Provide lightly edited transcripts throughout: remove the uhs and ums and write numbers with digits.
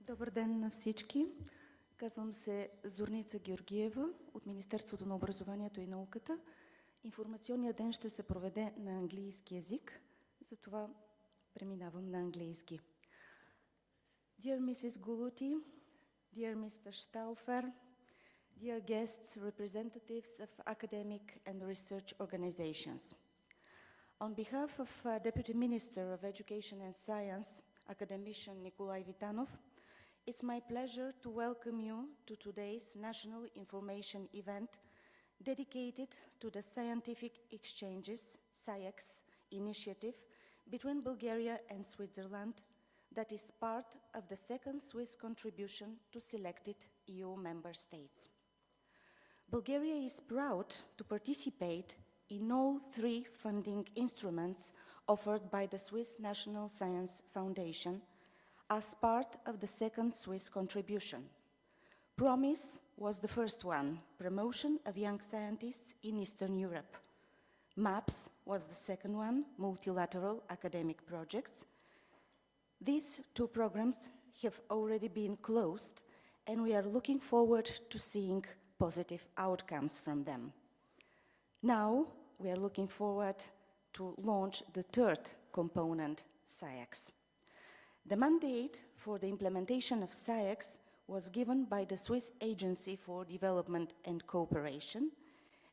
Добър ден на всички. Казвам се Зорница Георгиева от Министерството на образованието и науката. Информационният ден ще се проведе на английски език, затова преминавам на английски. Dear Mrs. Guluti, dear Mr. Stauffer, dear guests, representatives of academic and research organizations. On behalf of Deputy Minister of Education and Science, academician Nikolai Vitanov, it's my pleasure to welcome you to today's National Information event dedicated to the Scientific Exchanges, Sciex initiative between Bulgaria and Switzerland that is part of the second Swiss contribution to selected EU member states. Bulgaria is proud to participate in all three funding instruments offered by the Swiss National Science Foundation as part of the second Swiss contribution. PROMISE was the first one, Promotion of Young Scientists in Eastern Europe. MAPS was the second one, Multilateral Academic Projects. These two programs have already been closed, and we are looking forward to seeing positive outcomes from them. Now, we are looking forward to launch the third component, Sciex. The mandate for the implementation of Sciex was given by the Swiss Agency for Development and Cooperation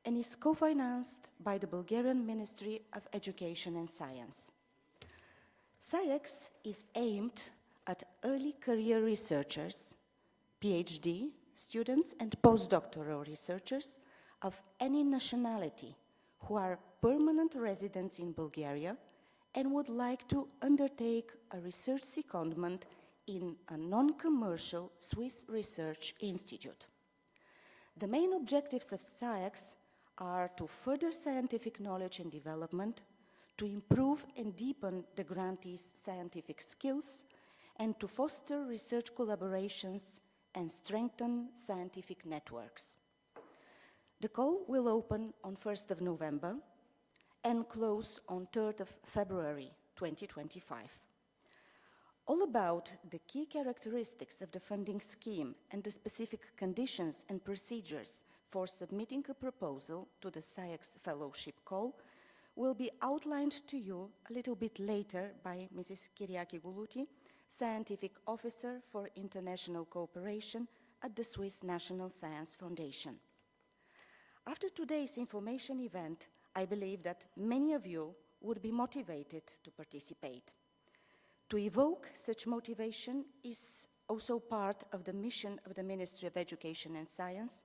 and is co-financed by the Bulgarian Ministry of Education and Science. Sciex is aimed at early career researchers, PhD students and postdoctoral researchers of any nationality who are permanent residents in Bulgaria and would like to undertake a research secondment in a non-commercial Swiss research institute. The main objectives of Sciex are to further scientific knowledge and development, to improve and deepen the grantees' scientific skills, and to foster research collaborations and strengthen scientific networks. The call will open on 1st of November and close on 3rd of February 2025. All about the key characteristics of the funding scheme and the specific conditions and procedures for submitting a proposal to the Sciex Fellowship Call will be outlined to you a little bit later by Mrs. Kyriaki Guluti, Scientific Officer for International Cooperation at the Swiss National Science Foundation. After today's information event, I believe that many of you would be motivated to participate. To evoke such motivation is also part of the mission of the Ministry of Education and Science,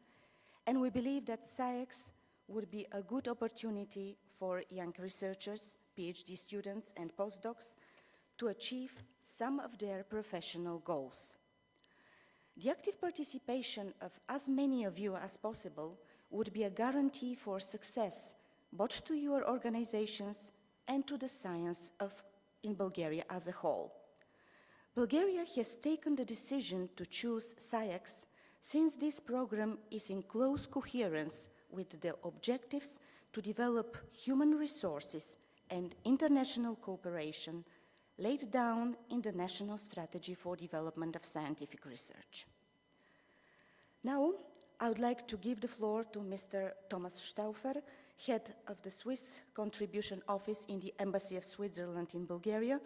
and we believe that Sciex would be a good opportunity for young researchers, PhD students and postdocs to achieve some of their professional goals. The active participation of as many of you as possible would be a guarantee for success both to your organizations and to the science in Bulgaria as a whole. Bulgaria has taken the decision to choose Sciex since this program is in close coherence with the objectives to develop human resources and international cooperation laid down in the National Strategy for Development of Scientific Research. Now, I would like to give the floor to Mr. Thomas Stauffer, Head of the Swiss Contribution Office in the Embassy of Switzerland in Bulgaria,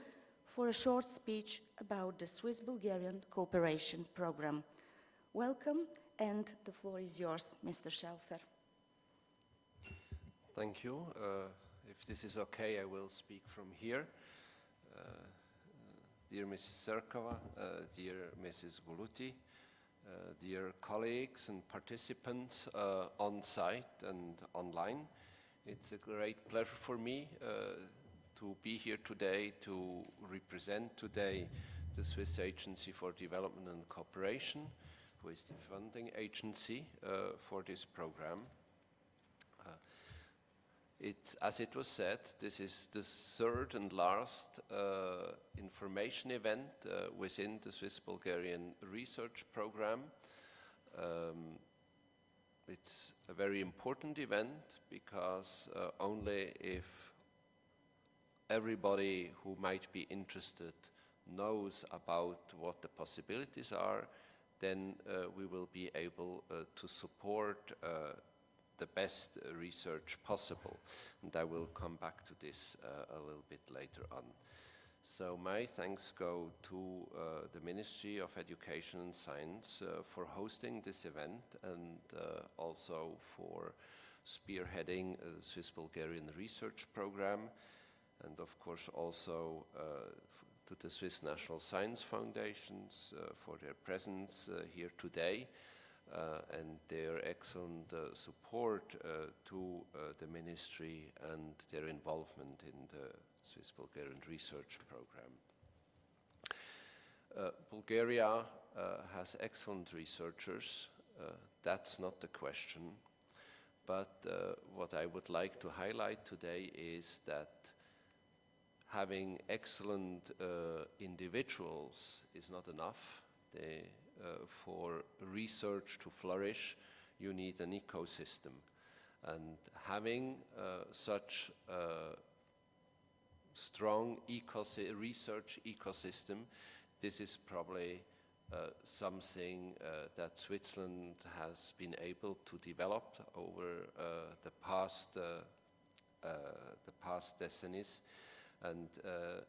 for a short speech about the Swiss-Bulgarian Cooperation Program. Welcome, and the floor is yours, Mr. Stauffer. Thank you. If this is okay, I will speak from here. Dear Mrs. Serkova, dear Mrs. Guluti, dear colleagues and participants on site and online, it's a great pleasure for me to be here today to represent today the Swiss Agency for Development and Cooperation, who is the funding agency for this program. As it was said, this is the third and last information event within the Swiss-Bulgarian research program. It's a very important event because only if everybody who might be interested knows about what the possibilities are, then we will be able to support the best research possible. And I will come back to this a little bit later on. So my thanks go to the Ministry of Education and Science for hosting this event and also for spearheading the Swiss-Bulgarian research program, and of course also to the Swiss National Science Foundations for their presence here today and their excellent support to the ministry and their involvement in the Swiss-Bulgarian research program. Bulgaria has excellent researchers, that's not the question, but what I would like to highlight today is that having excellent individuals is not enough. For research to flourish, you need an ecosystem. And having such a strong research ecosystem, this is probably something that Switzerland has been able to develop over the past decades. And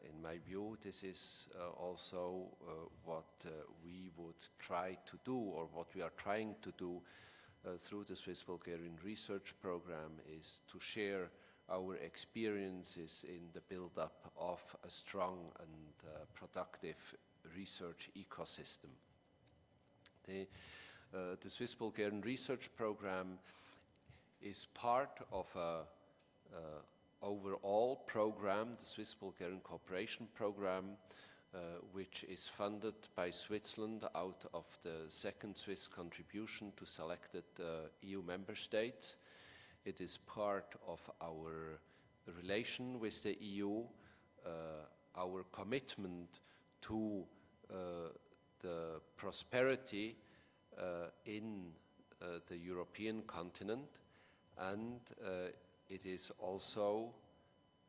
in my view, this is also what we would try to do, or what we are trying to do through the Swiss-Bulgarian research program, is to share our experiences in the build-up of a strong and productive research ecosystem. The Swiss-Bulgarian research program is part of a overall program, the Swiss-Bulgarian Cooperation Program, which is funded by Switzerland out of the second Swiss contribution to selected EU member states. It is part of our relation with the EU, our commitment to the prosperity in the European continent, and it is also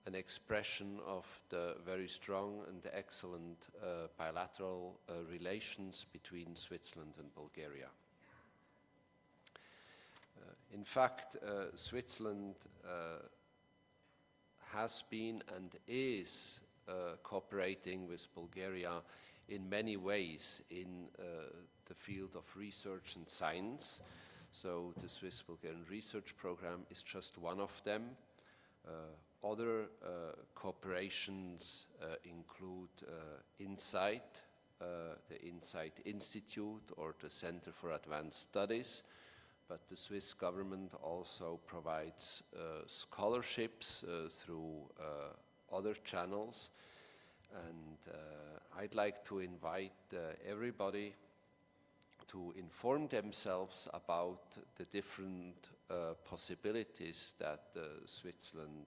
an expression of the very strong and excellent bilateral relations between Switzerland and Bulgaria. In fact, Switzerland has been and is cooperating with Bulgaria in many ways in the field of research and science. So the Swiss-Bulgarian research program is just one of them. Other cooperations include INSIGHT, the INSIGHT Institute or the Center for Advanced Studies, but the Swiss government also provides scholarships through other channels. And I'd like to invite everybody to inform themselves about the different possibilities that Switzerland,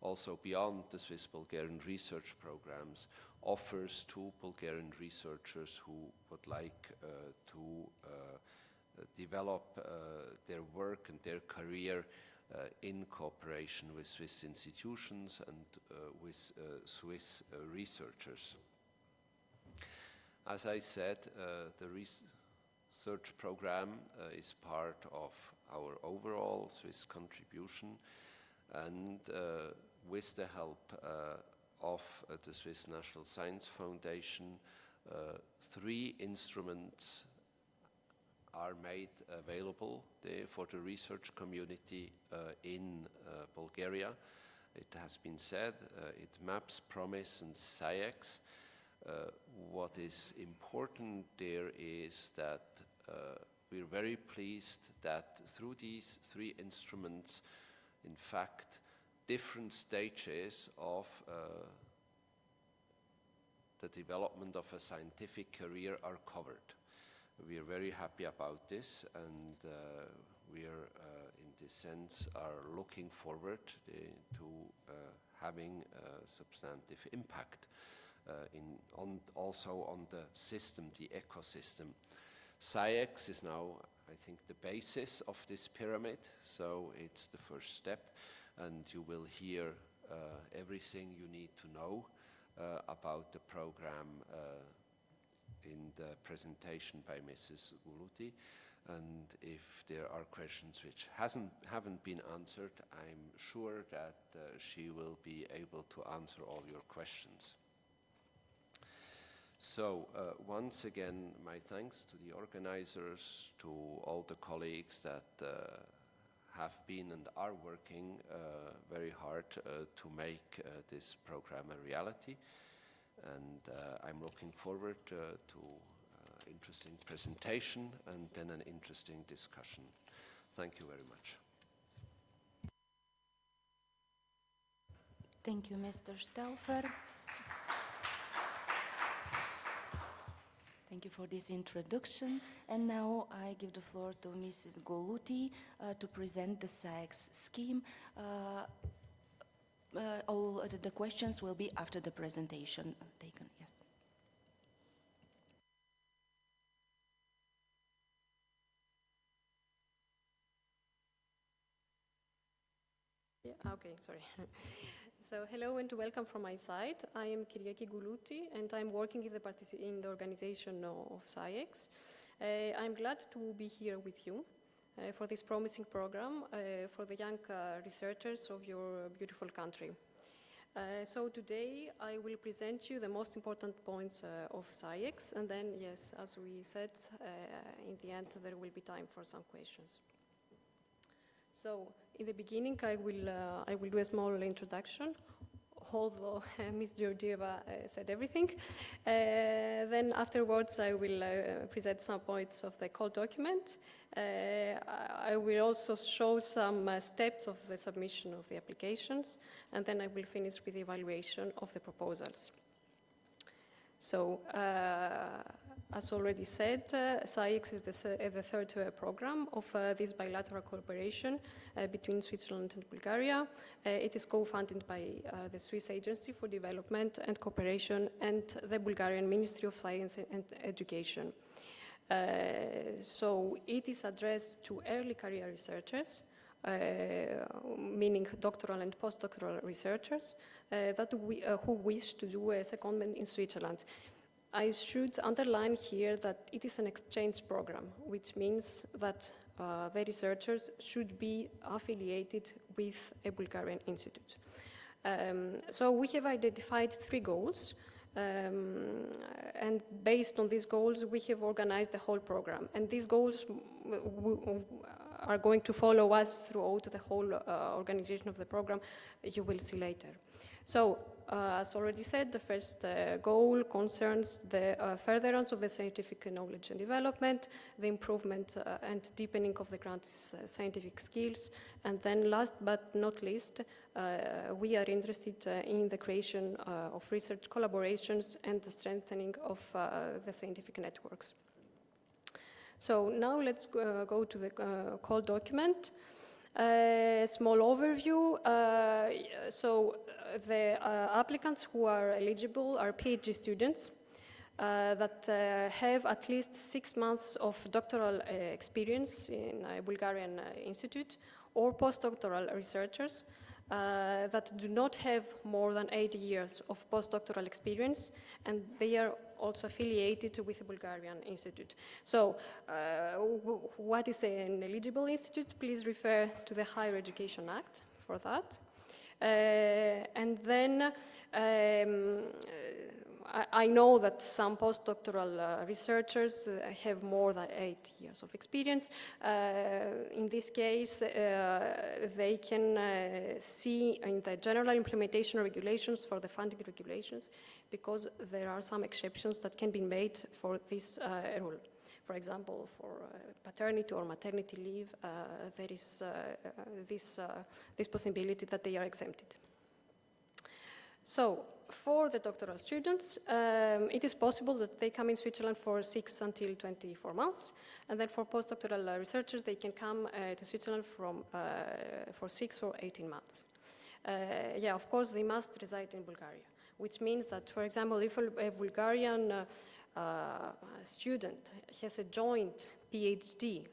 also beyond the Swiss-Bulgarian research programs, offers to Bulgarian researchers who would like to develop their work and their career in cooperation with Swiss institutions and with Swiss researchers. As I said, the research program is part of our overall Swiss contribution, and with the help of the Swiss National Science Foundation, 3 instruments are made available for the research community in Bulgaria. It has been said, it MES, PROMIS and Sciex. What is important there is that we're very pleased that through these 3 instruments, in fact, different stages of the development of a scientific career are covered. We are very happy about this, and we are, in this sense, are looking forward to having a substantive impact also on the system, the ecosystem. Sciex is now, I think, the basis of this pyramid, so it's the first step, and you will hear everything you need to know about the program in the presentation by Mrs. Guluti. And if there are questions which haven't been answered, I'm sure that she will be able to answer all your questions. So once again, my thanks to the organizers, to all the colleagues that have been and are working very hard to make this program a reality. And I'm looking forward to interesting presentation and then an interesting discussion. Thank you very much. Thank you, Mr. Stauffer. Thank you for this introduction. And now I give the floor to Mrs. Guluti to present the Sciex scheme. All the questions will be after the presentation taken. Yes. Yeah, okay, sorry. So hello and welcome from my side. I am Kyriaki Guluti and I'm working in the organization of Sciex. I'm glad to be here with you for this promising program for the young researchers of your beautiful country. So today I will present you the most important points of Sciex, and then, yes, as we said, in the end there will be time for some questions. So in the beginning I will do a small introduction, although Ms. Georgieva said everything. Then afterwards I will present some points of the call document. I will also show some steps of the submission of the applications, and then I will finish with the evaluation of the proposals. So, as already said, Sciex is the third program of this bilateral cooperation between Switzerland and Bulgaria. It is co-funded by the Swiss Agency for Development and Cooperation and the Bulgarian Ministry of Science and Education. So it is addressed to early career researchers, meaning doctoral and postdoctoral researchers who wish to do a secondment in Switzerland. I should underline here that it is an exchange program, which means that the researchers should be affiliated with a Bulgarian institute. So we have identified 3 goals, and based on these goals, we have organized the whole program. And these goals are going to follow us throughout the whole organization of the program. You will see later. So, as already said, the first goal concerns the furtherance of the scientific knowledge and development, the improvement and deepening of the grantees' scientific skills, and then last but not least, we are interested in the creation of research collaborations and the strengthening of the scientific networks. So now let's go to the call document. Small overview. So the applicants who are eligible are PhD students that have at least 6 months of doctoral experience in a Bulgarian institute, or postdoctoral researchers that do not have more than 8 years of postdoctoral experience, and they are also affiliated with a Bulgarian institute. So, what is an eligible institute? Please refer to the Higher Education Act for that. And then I know that some postdoctoral researchers have more than 8 years of experience. In this case, they can see in the general implementation regulations for the funding regulations, because there are some exceptions that can be made for this rule. For example, for paternity or maternity leave, there is this possibility that they are exempted. So, for the doctoral students, it is possible that they come in Switzerland for 6 until 24 months, and then for postdoctoral researchers, they can come to Switzerland for 6 or 18 months. Yeah, of course, they must reside in Bulgaria, which means that, for example, if a Bulgarian student has a joint PhD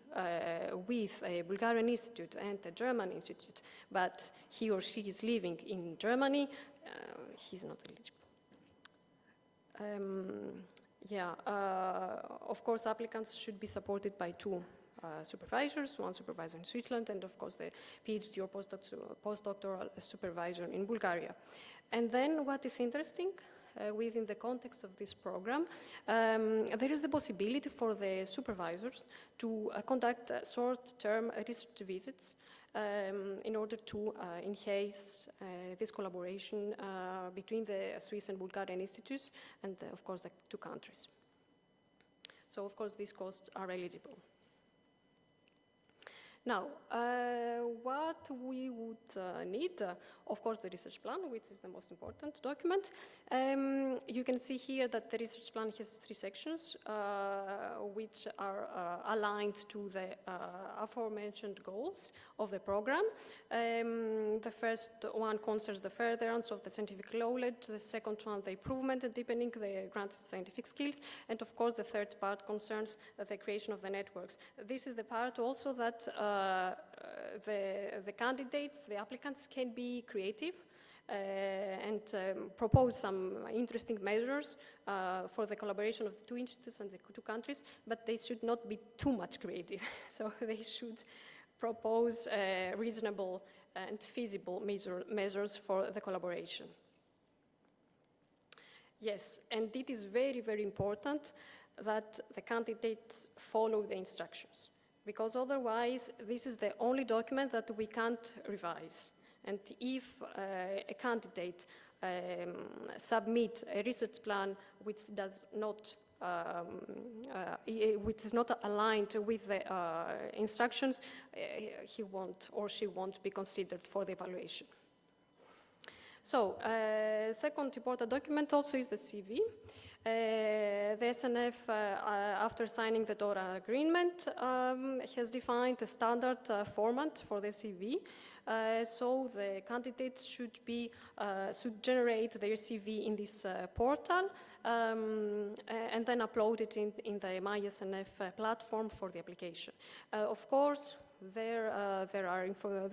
with a Bulgarian institute and a German institute, but he or she is living in Germany, he's not eligible. Of course, applicants should be supported by two supervisors, one supervisor in Switzerland, and of course the PhD or postdoctoral supervisor in Bulgaria. And then what is interesting within the context of this program, there is the possibility for the supervisors to conduct short-term research visits in order to enhance this collaboration between the Swiss and Bulgarian institutes and, of course, the two countries. So, of course, these costs are eligible. Now, what we would need, of course, the research plan, which is the most important document. You can see here that the research plan has three sections, which are aligned to the aforementioned goals of the program. The first one concerns the furtherance of the scientific knowledge, the second one, the improvement and deepening the granted scientific skills, and of course, the third part concerns the creation of the networks. This is the part also that the candidates, the applicants can be creative and propose some interesting measures for the collaboration of the two institutes and the two countries, but they should not be too much creative. So they should propose reasonable and feasible measures for the collaboration. Yes, and it is very, very important that the candidates follow the instructions, because otherwise this is the only document that we can't revise. And if a candidate submits a research plan which is not aligned with the instructions, he won't or she won't be considered for the evaluation. So, second important document also is the CV. The SNF, after signing the DORA agreement, has defined a standard format for the CV. So the candidates should generate their CV in this portal and then upload it in the MES-SNF platform for the application. Of course, there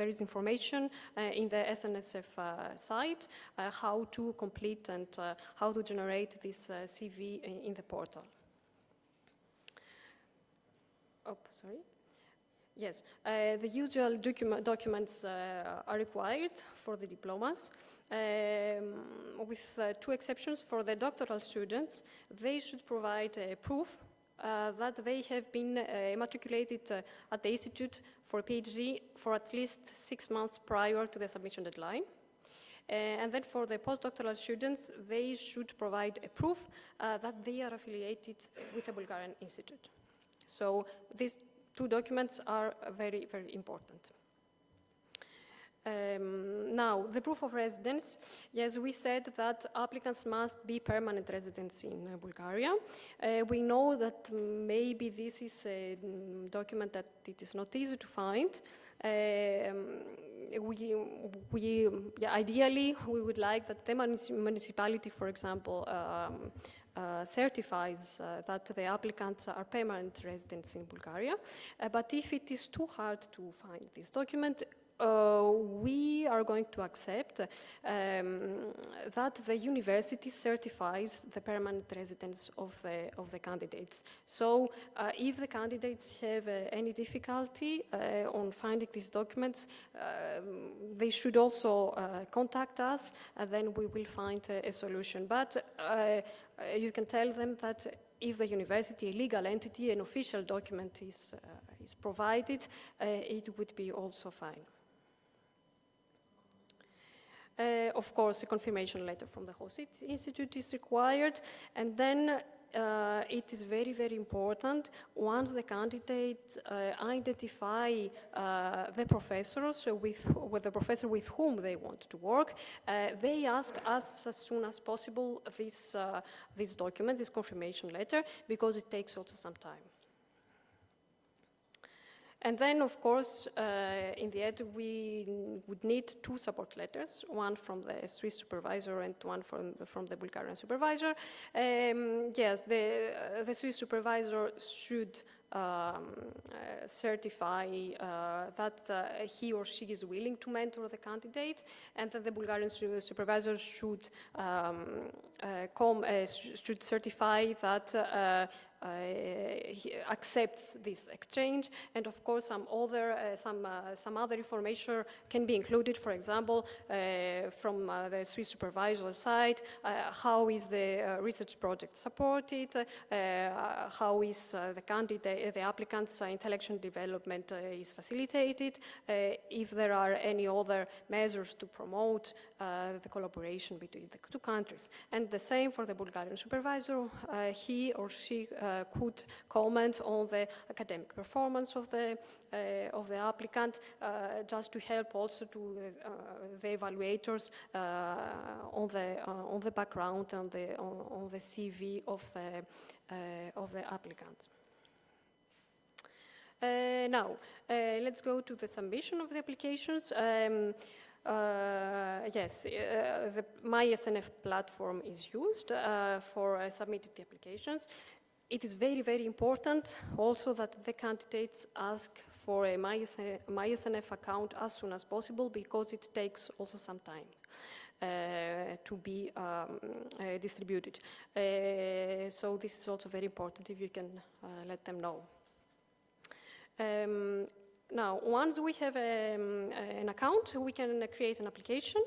is information in the SNSF site how to complete and how to generate this CV in the portal. Oh, sorry. Yes, the usual documents are required for the diplomas, with two exceptions. For the doctoral students, they should provide proof that they have been matriculated at the institute for PhD for at least 6 months prior to the submission deadline. And then for the postdoctoral students, they should provide a proof that they are affiliated with a Bulgarian institute. So these two documents are very, very important. Now, the proof of residence. Yes, we said that applicants must be permanent residents in Bulgaria. We know that maybe this is a document that it is not easy to find. Ideally, we would like that the municipality, for example, certifies that the applicants are permanent residents in Bulgaria. But if it is too hard to find this document, we are going to accept that the university certifies the permanent residence of the candidates. So if the candidates have any difficulty on finding these documents, they should also contact us, and then we will find a solution. But you can tell them that if the university, a legal entity, an official document is provided, it would be also fine. Of course, a confirmation letter from the host institute is required, and then it is very, very important once the candidates identify the professors with the professor with whom they want to work. They ask us as soon as possible this document, this confirmation letter, because it takes also some time. And then, of course, in the end, we would need 2 support letters, one from the Swiss supervisor and one from the Bulgarian supervisor. Yes, the Swiss supervisor should certify that he or she is willing to mentor the candidate, and that the Bulgarian supervisor should should certify that he accepts this exchange. And of course, some other information can be included. For example, from the Swiss supervisor side, how is the research project supported? How is the applicant's intellectual development is facilitated? If there are any other measures to promote the collaboration between the 2 countries. And the same for the Bulgarian supervisor. He or she could comment on the academic performance of the applicant, just to help also to the evaluators on the background and on the CV of the applicant. Now, let's go to the submission of the applications. Yes, the MES-NF platform is used for submitting the applications. It is very, very important also that the candidates ask for a MES-NF account as soon as possible, because it takes also some time to be distributed. So this is also very important if you can let them know. Now, once we have an account, we can create an application.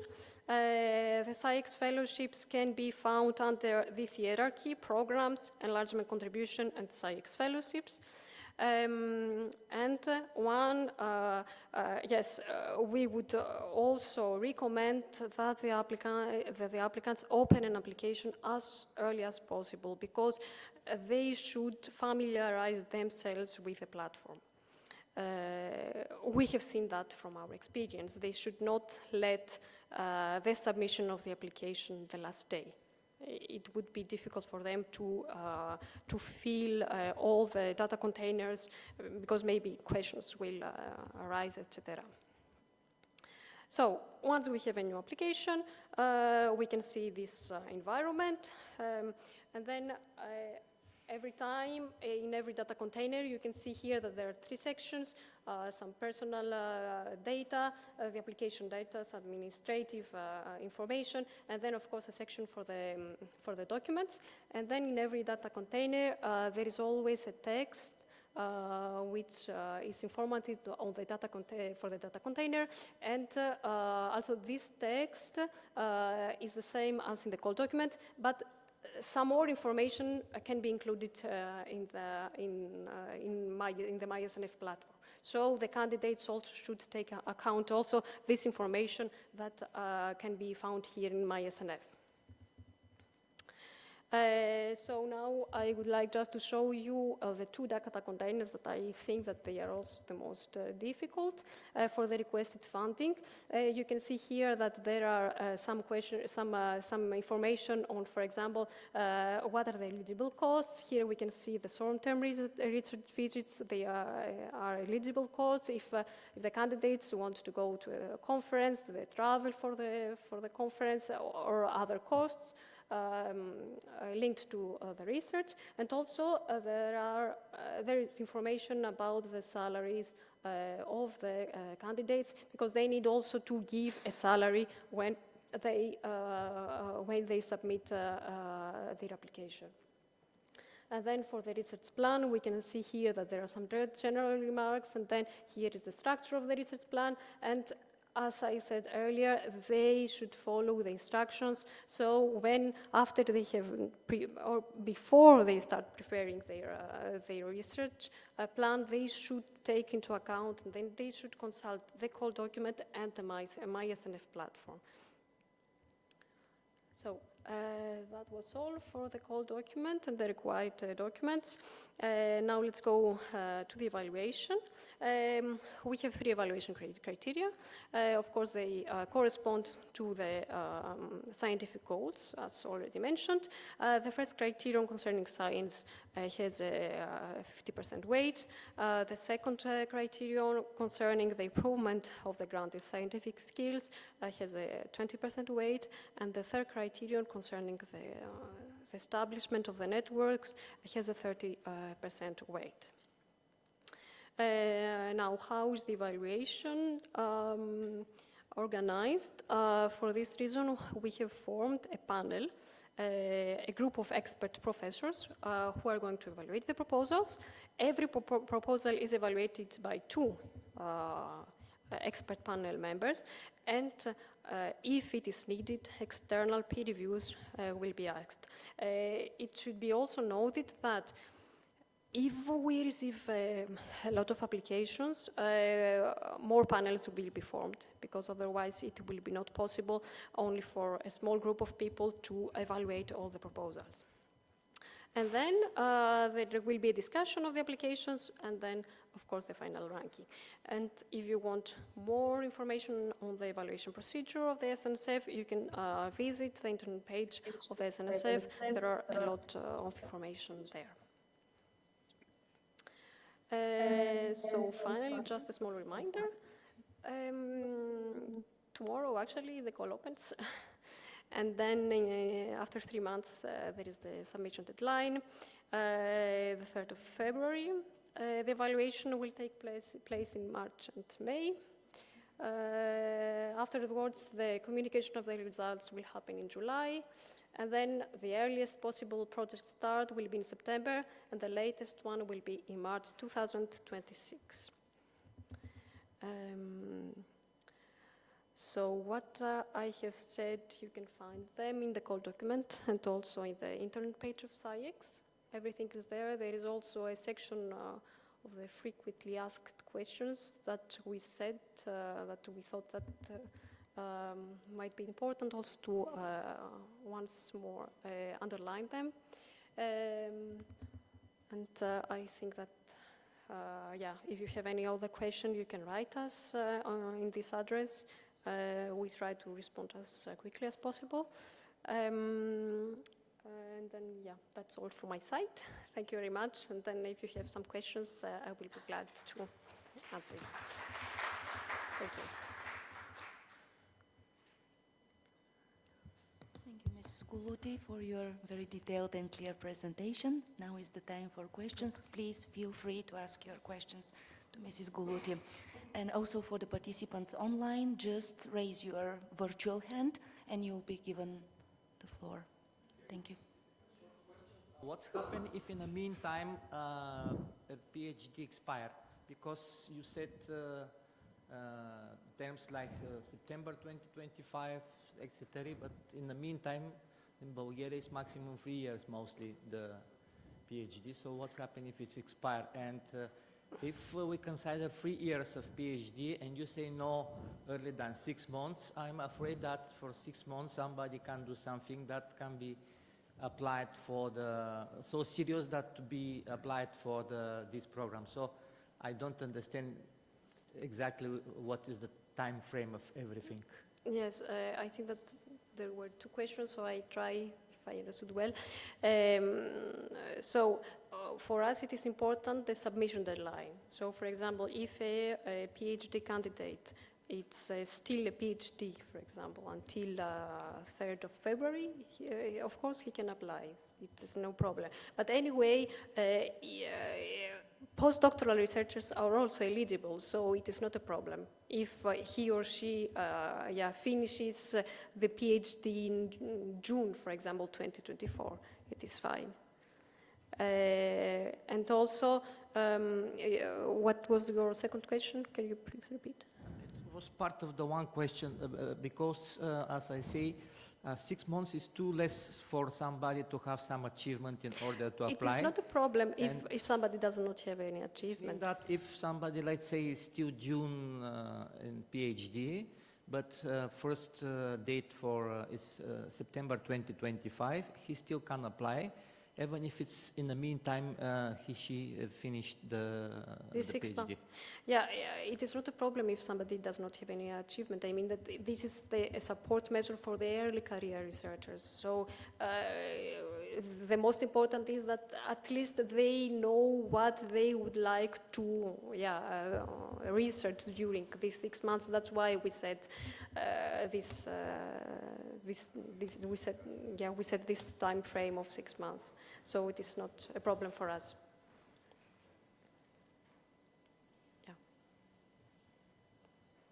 The Sciex fellowships can be found under this hierarchy: programs, enlargement contribution, and Sciex fellowships. We would also recommend that the applicants open an application as early as possible, because they should familiarize themselves with the platform. We have seen that from our experience. They should not let the submission of the application the last day. It would be difficult for them to fill all the data containers, because maybe questions will arise, etc. So once we have a new application, we can see this environment, and then every time, in every data container, you can see here that there are 3 sections: some personal data, the application data, administrative information, and then, of course, a section for the documents. And then in every data container, there is always a text which is informative on the data for the data container, and also this text is the same as in the call document, but some more information can be included in the MES-NF platform. So the candidates also should take account also this information that can be found here in MES-NF. So now I would like just to show you the 2 data containers that I think that they are also the most difficult for the requested funding. You can see here that there are some information on, for example, what are the eligible costs. Here we can see the short-term research visits. They are eligible costs. If the candidates want to go to a conference, the travel for the conference, or other costs linked to the research. And also there is information about the salaries of the candidates, because they need also to give a salary when they submit their application. And then for the research plan, we can see here that there are some general remarks, and then here is the structure of the research plan. And as I said earlier, they should follow the instructions. So after they have, or before they start preparing their research plan, they should take into account, and then they should consult the call document and the MES-NF platform. So that was all for the call document and the required documents. Now let's go to the evaluation. We have 3 evaluation criteria. Of course, they correspond to the scientific goals, as already mentioned. The first criterion concerning science has a 50% weight. The second criterion concerning the improvement of the granted scientific skills has a 20% weight, and the third criterion concerning the establishment of the networks has a 30% weight. Now, how is the evaluation organized? For this reason, we have formed a panel, a group of expert professors who are going to evaluate the proposals. Every proposal is evaluated by two expert panel members, and if it is needed, external peer reviews will be asked. It should be also noted that if we receive a lot of applications, more panels will be formed, because otherwise it will be not possible only for a small group of people to evaluate all the proposals. And then there will be a discussion of the applications, and then, of course, the final ranking. And if you want more information on the evaluation procedure of the SNSF, you can visit the internet page of the SNSF. There are a lot of information there. So finally, just a small reminder. Tomorrow, actually, the call opens. And then after 3 months, there is the submission deadline, the 3rd of February. The evaluation will take place in March and May. Afterwards, the communication of the results will happen in July. And then the earliest possible project start will be in September, and the latest one will be in March 2026. So what I have said, you can find them in the call document and also in the internet page of Sciex. Everything is there. There is also a section of the frequently asked questions that we said, that we thought that might be important also to once more underline them. And I think that, yeah, if you have any other question, you can write us in this address. We try to respond as quickly as possible. And then, yeah, that's all from my side. Thank you very much. And then if you have some questions, I will be glad to answer it. Thank you. Thank you, Mrs. Guluti, for your very detailed and clear presentation. Now is the time for questions. Please feel free to ask your questions to Mrs. Guluti. And also for the participants online, just raise your virtual hand and you'll be given the floor. Thank you. What's happened if in the meantime a PhD expire? Because you said terms like September 2025, etc. But in the meantime, in Bulgaria, it's maximum 3 years mostly the PhD. So what's happened if it's expired? And if we consider 3 years of PhD and you say no earlier than 6 months, I'm afraid that for 6 months somebody can do something that can be applied for the, so serious that to be applied for this program. So I don't understand exactly what is the time frame of everything. Yes, I think that there were 2 questions, so I try, if I understood well. For us, it is important the submission deadline. So, for example, if a PhD candidate, it's still a PhD, for example, until 3rd of February, of course he can apply. It's no problem. But anyway, postdoctoral researchers are also eligible, so it is not a problem. If he or she finishes the PhD in June, for example, 2024, it is fine. And also, what was your second question? Can you please repeat? It was part of the one question, because, as I say, 6 months is too less for somebody to have some achievement in order to apply. It is not a problem if somebody does not have any achievement. That if somebody, let's say, is still June in PhD, but first date for is September 2025, he still can apply. even if it's in the meantime she finished the These 6 PhD. months. Yeah, it is not a problem if somebody does not have any achievement. I mean that this is a support measure for the early career researchers. So the most important is that at least they know what they would like to research during these 6 months. That's why we said we set this time frame of 6 months. So it is not a problem for us. Yeah.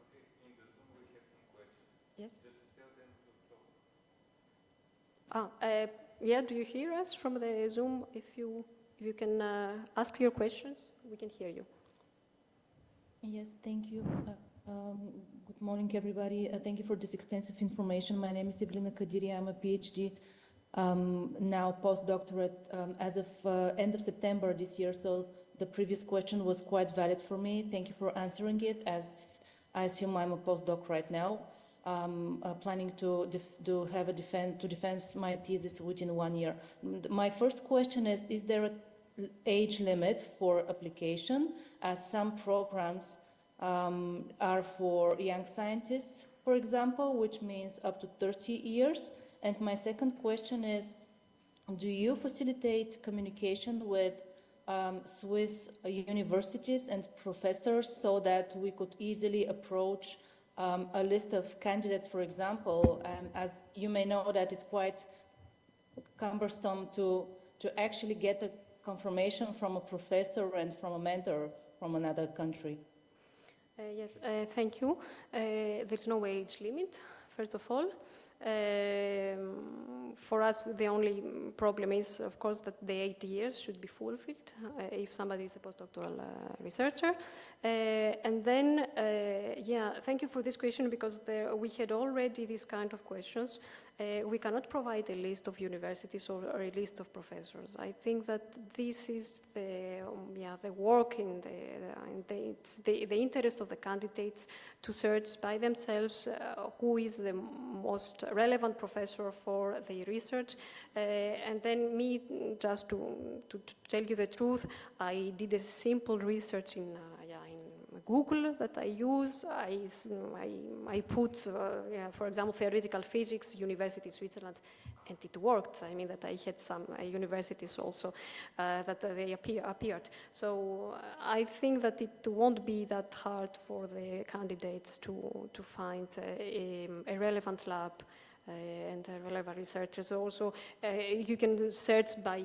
Okay, in the Zoom we have some questions. Yes. Just tell them to talk. Yeah, do you hear us from the Zoom? If you can ask your questions, we can hear you. Yes, thank you. Good morning, everybody. Thank you for this extensive information. My name is Evelina Kadiri. I'm a PhD, now postdoctorate as of end of September this year. So the previous question was quite valid for me. Thank you for answering it, as I assume I'm a postdoc right now. Planning to defend my thesis within 1 year. My first question is there an age limit for application, as some programs are for young scientists, for example, which means up to 30 years? And my second question is, do you facilitate communication with Swiss universities and professors so that we could easily approach a list of candidates, for example? As you may know, that it's quite cumbersome to actually get a confirmation from a professor and from a mentor from another country. Yes, thank you. There's no age limit, first of all. For us, the only problem is, of course, that the 8 years should be fulfilled if somebody is a postdoctoral researcher. And then, thank you for this question, because we had already these kind of questions. We cannot provide a list of universities or a list of professors. I think that this is the work in the interest of the candidates to search by themselves who is the most relevant professor for the research. And then me, just to tell you the truth, I did a simple research in Google that I use. I put, for example, theoretical physics, University of Switzerland, and it worked. I mean that I had some universities also that they appeared. So I think that it won't be that hard for the candidates to find a relevant lab and relevant researchers. Also, you can search by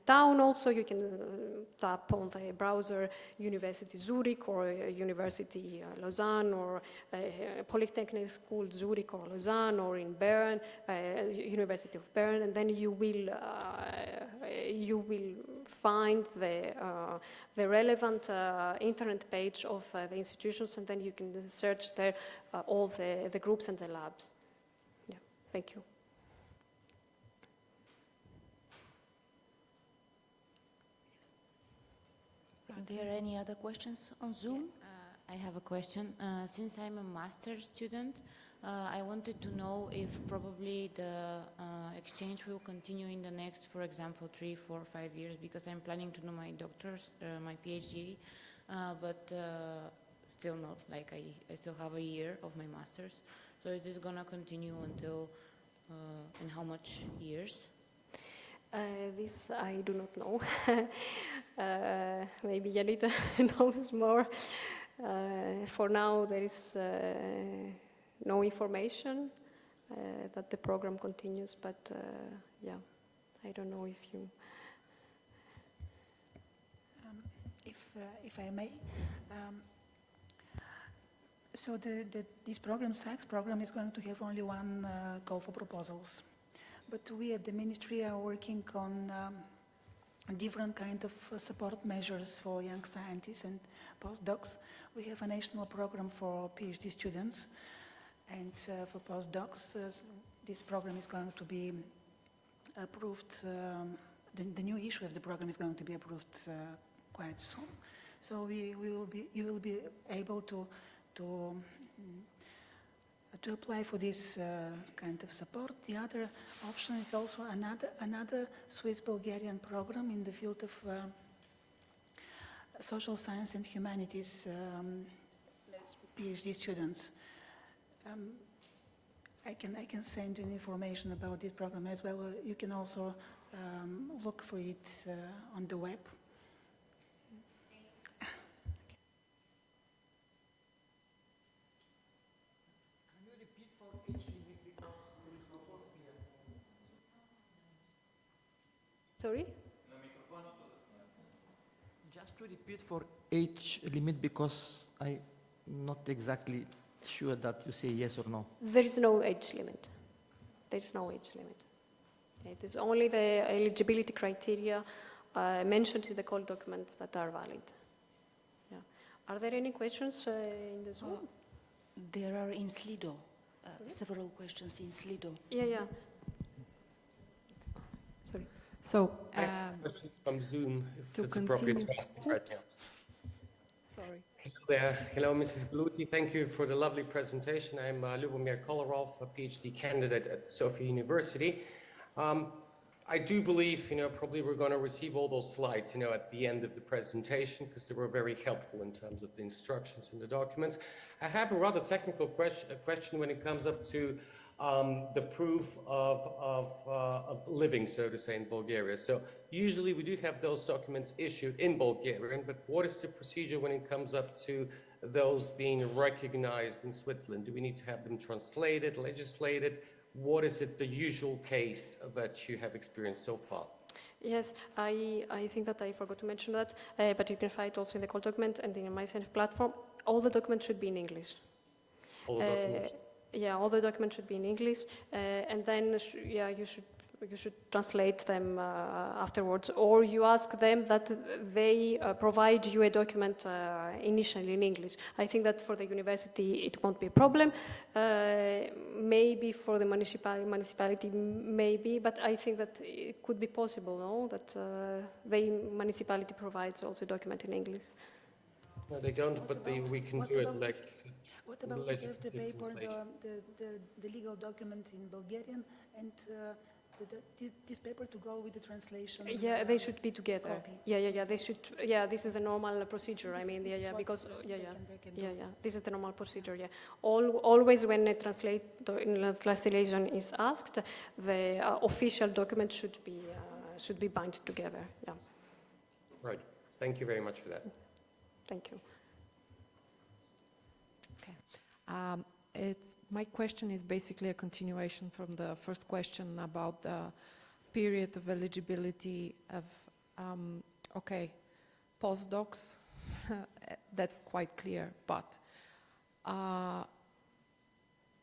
town. Also, you can tap on the browser University Zurich or University Lausanne or Polytechnic School Zurich or Lausanne, or in Bern, University of Bern, and then you will find the relevant internet page of the institutions, and then you can search there all the groups and the labs. Yeah, thank you. Are there any other questions on Zoom? I have a question. Since I'm a master's student, I wanted to know if probably the exchange will continue in the next, for example, 3, 4, 5 years, because I'm planning to do my doctor's, my PhD, but still not, like I still have a year of my master's. So is this gonna continue until, and how much years? This I do not know. Maybe Janita knows more. For now, there is no information that the program continues, but yeah, I don't know if you... If I may, so this program, Sciex program, is going to have only one call for proposals. But we at the ministry are working on different kind of support measures for young scientists and postdocs. We have a national program for PhD students, and for postdocs, this program is going to be approved. The new issue of the program is going to be approved quite soon. So you will be able to to apply for this kind of support. The other option is also another Swiss-Bulgarian program in the field of social science and humanities PhD students. I can send you information about this program as well. You can also look for it on the web. Can you repeat for age limit because there is no force here? Sorry? Just to repeat for age limit because I'm not exactly sure that you say yes or no. There is no age limit. There is no age limit. It is only the eligibility criteria mentioned in the call documents that are valid. Yeah. Are there any questions in this room? There are in Slido, several questions in Slido. Yeah. Sorry. So, Question from Zoom, if to it's appropriate continue. to ask right now. Oops. Sorry. Hello there. Hello, Mrs. Gluti. Thank you for the lovely presentation. I'm Lubomir Kolarov, a PhD candidate at Sofia University. I do believe, probably we're going to receive all those slides, at the end of the presentation because they were very helpful in terms of the instructions in the documents. I have a rather technical question when it comes up to the proof of living, so to say, in Bulgaria. So usually we do have those documents issued in Bulgarian, but what is the procedure when it comes up to those being recognized in Switzerland? Do we need to have them translated, legislated? What is it the usual case that you have experienced so far? Yes, I think that I forgot to mention that, but you can find it also in the call document and in my platform. All the documents should be in English. All the documents? Yeah, all the documents should be in English, and then you should translate them afterwards, or you ask them that they provide you a document initially in English. I think that for the university it won't be a problem. Maybe for the municipality, maybe, but I think that it could be possible, no? That the municipality provides also a document in English. No, they don't, but we can do it like... What about if you have the paper, the legal document in Bulgarian, and this paper to go with the translation? Yeah, they should be together. Copy. Yeah, they should. Yeah, this is the normal procedure. I mean, This is because they can do. this is the normal procedure. Yeah, always when a translation is asked, the official document should be bound together. Yeah. Right. Thank you very much for that. Thank you. My question is basically a continuation from the first question about the period of eligibility of, postdocs, that's quite clear, but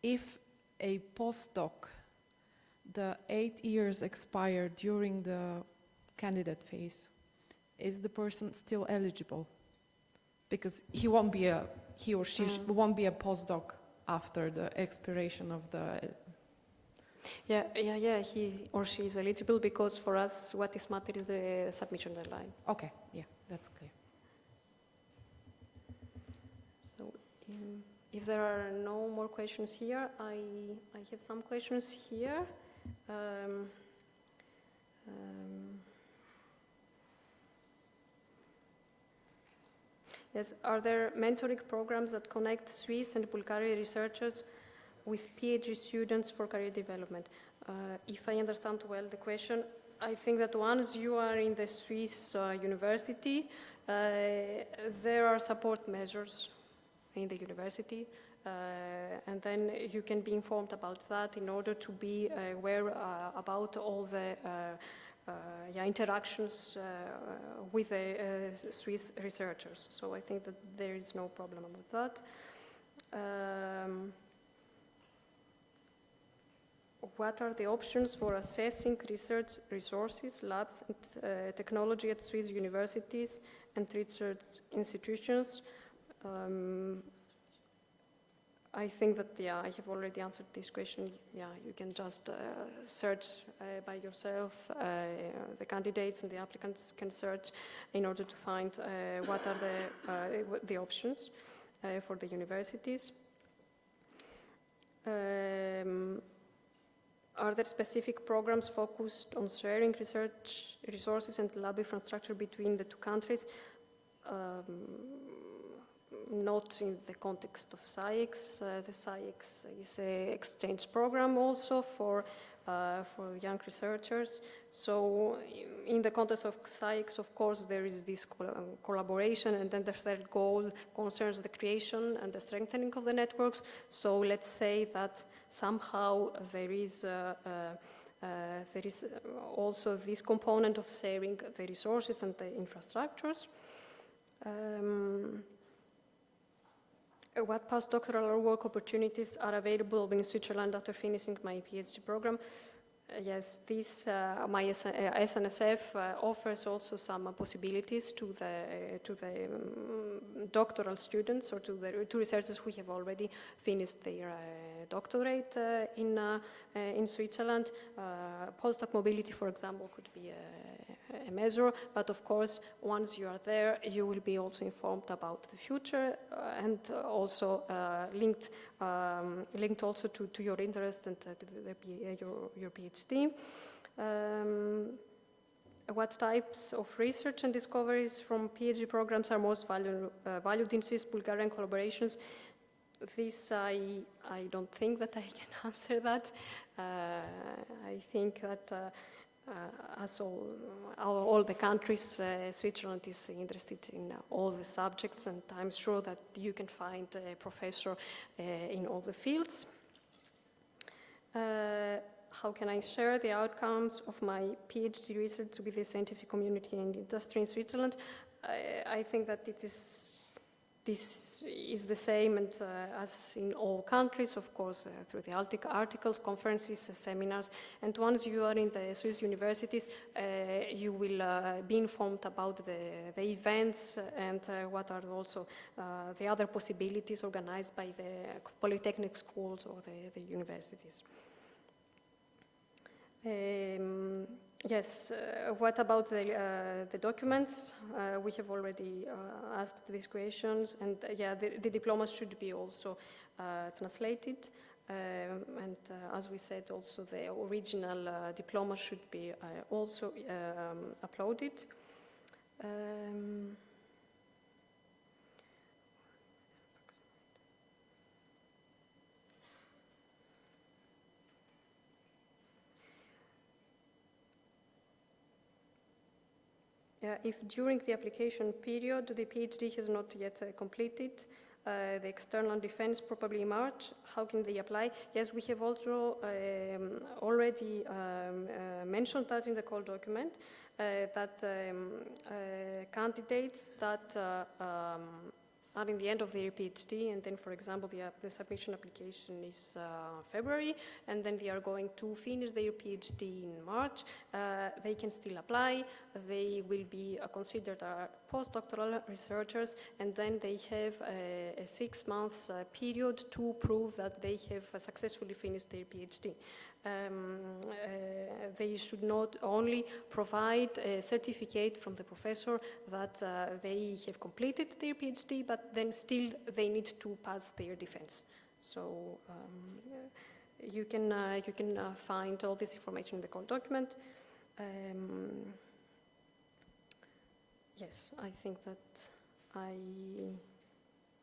if a postdoc, the 8 years expire during the candidate phase, is the person still eligible? Because he or she won't be a postdoc after the expiration of the... Yeah, he or she is eligible because for us what is matter is the submission deadline. Okay, yeah, that's clear. So if there are no more questions here, I have some questions here. Yes, are there mentoring programs that connect Swiss and Bulgarian researchers with PhD students for career development? If I understand well the question, I think that once you are in the Swiss university, there are support measures in the university, and then you can be informed about that in order to be aware about all the interactions with the Swiss researchers. So I think that there is no problem with that. What are the options for assessing research resources, labs, and technology at Swiss universities and research institutions? I think that, I have already answered this question. Yeah, you can just search by yourself. The candidates and the applicants can search in order to find what are the options for the universities. Are there specific programs focused on sharing research resources and lab infrastructure between the two countries? Not in the context of Sciex. The Sciex is an exchange program also for young researchers. So in the context of Sciex, of course, there is this collaboration, and then the third goal concerns the creation and the strengthening of the networks. So let's say that somehow there is also this component of sharing the resources and the infrastructures. What postdoctoral work opportunities are available in Switzerland after finishing my PhD program? Yes, this my SNSF offers also some possibilities to the doctoral students or to the two researchers who have already finished their doctorate in Switzerland. Postdoc mobility, for example, could be a measure, but of course, once you are there, you will be also informed about the future and also linked also to your interest and to your PhD. What types of research and discoveries from PhD programs are most valued in Swiss-Bulgarian collaborations? This, I don't think that I can answer that. I think that as all the countries, Switzerland is interested in all the subjects, and I'm sure that you can find a professor in all the fields. How can I share the outcomes of my PhD research with the scientific community and industry in Switzerland? I think that this is the same and as in all countries, of course, through the articles, conferences, seminars, and once you are in the Swiss universities, you will be informed about the events and what are also the other possibilities organized by the polytechnic schools or the universities. Yes, what about the documents? We have already asked these questions, and yeah, the diplomas should be also translated. And as we said, also the original diploma should be also uploaded. If during the application period the PhD has not yet completed, the external defense probably in March, how can they apply? Yes, we have also already mentioned that in the call document, that candidates that are in the end of their PhD, and then, for example, the submission application is February, and then they are going to finish their PhD in March, they can still apply. They will be considered postdoctoral researchers, and then they have a 6 months period to prove that they have successfully finished their PhD. They should not only provide a certificate from the professor that they have completed their PhD, but then still they need to pass their defense. So you can find all this information in the call document. Yes, I think that I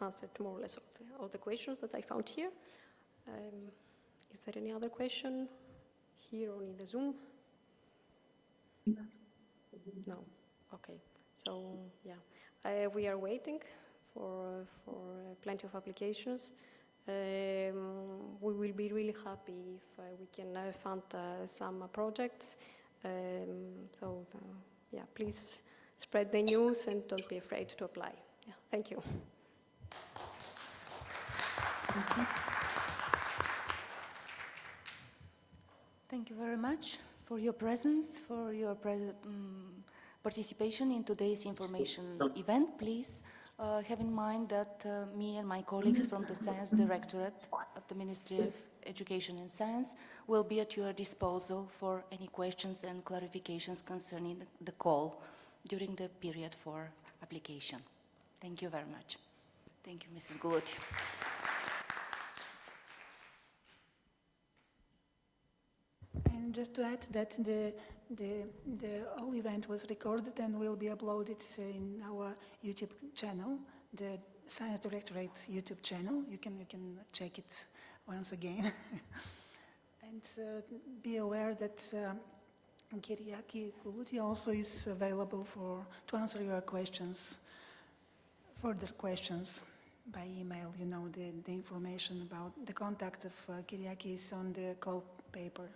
answered more or less all the questions that I found here. Is there any other question here or in the Zoom? No. Okay. So yeah, we are waiting for plenty of applications. We will be really happy if we can fund some projects. So yeah, please spread the news and don't be afraid to apply. Yeah. Thank you. Thank you very much for your presence, for your participation in today's information event. Please have in mind that me and my colleagues from the Science Directorate of the Ministry of Education and Science will be at your disposal for any questions and clarifications concerning the call during the period for application. Thank you very much. Thank you, Mrs. Guluti. And just to add that the whole event was recorded and will be uploaded in our YouTube channel, the Science Directorate YouTube channel. You can check it once again. And be aware that Kyriaki Kuluti also is available to answer your questions, further questions by email. You know, the information about the contact of Kyriaki is on the call paper.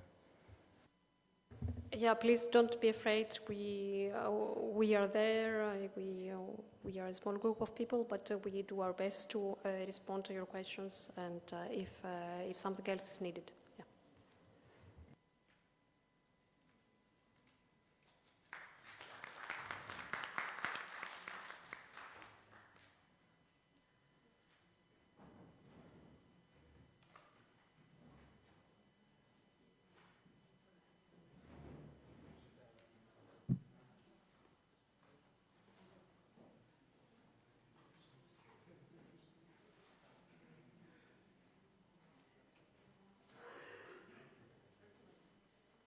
Yeah, please don't be afraid. We are there. We are a small group of people, but we do our best to respond to your questions and if something else is needed.